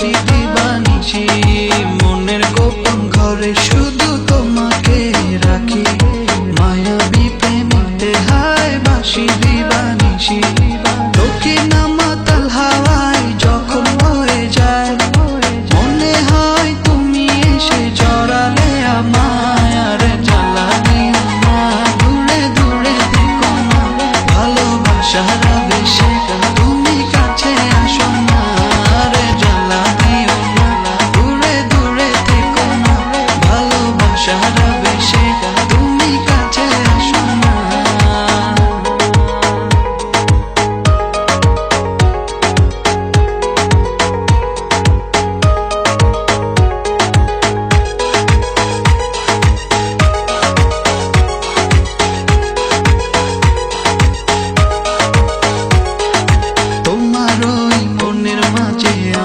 বাসি দিবানিশি মনের গোপন ঘরে শুধু তোমাকে রাখি মায়াবী প্রেমেতে হায় বাসি দিবানিশি দক্ষিণা মাতাল হাওয়ায় যখন বয়ে যায় মনে হয় তুমি এসে জড়ালে আমায় আর জ্বালা দিও না দূরে দূরে থেকো না ভালোবাসার আবেশে তুমি কাছে আসো না আর জ্বালা দিও না দূরে দূরে থেকো না ভালোবাসার আবেশে তুমি কাছে আসো না।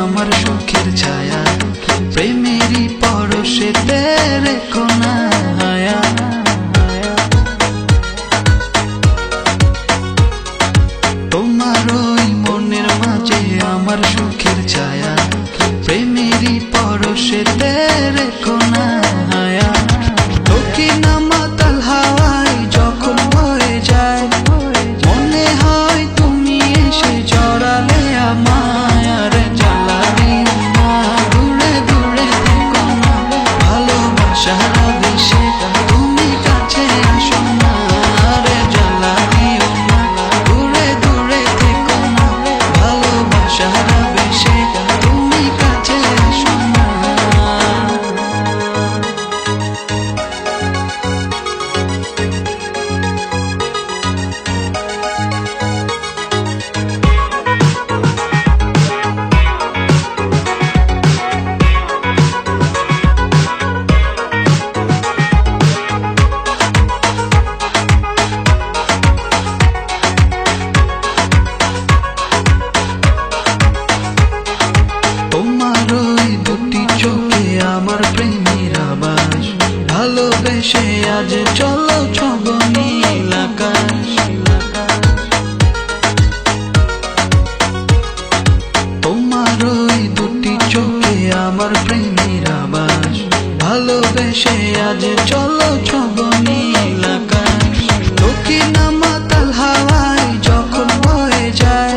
আমার সুখের ছায়া প্রেমেরই পরশেতে রেখো না হায়া তোমার ওই মনের মাঝে আমার সুখের ছায়া প্রেমেরই পরশেতে রেখো না হায়া দক্ষিণা মাতাল হাওয়ায় যখন বয়ে যায় মনে হয় তুমি এসে জড়ালে আমায় আর জ্বালা দিও না দূরে দূরে থেকো না ভালোবাসার আবেশে তুমি কাছে আসো না আর জ্বালা দিও না দূরে দূরে থেকো না ভালোবাসার আবেশে তুমি কাছে আসো না। আমার প্রেমের আবাস ভালোবেসে আজ চলো ছব নীল আকাশ তোমার ওই দুটি চোখে আমার প্রেমের আবাস ভালোবেসে আজ চলো ছব নীল আকাশ দক্ষিণা মাতাল হাওয়ায় যখন বয়ে যায়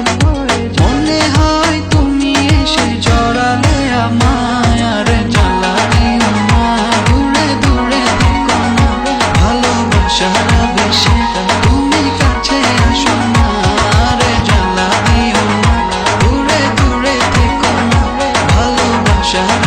মনে হয় তুমি এসে জড়ালে আমায় আর জ্বালা দিও না দূরে দূরে থেকো না ভালোবাসার আবেশে তুমি কাছে আসো না আর জ্বালা দিও না দূরে দূরে থেকো না ভালোবাসার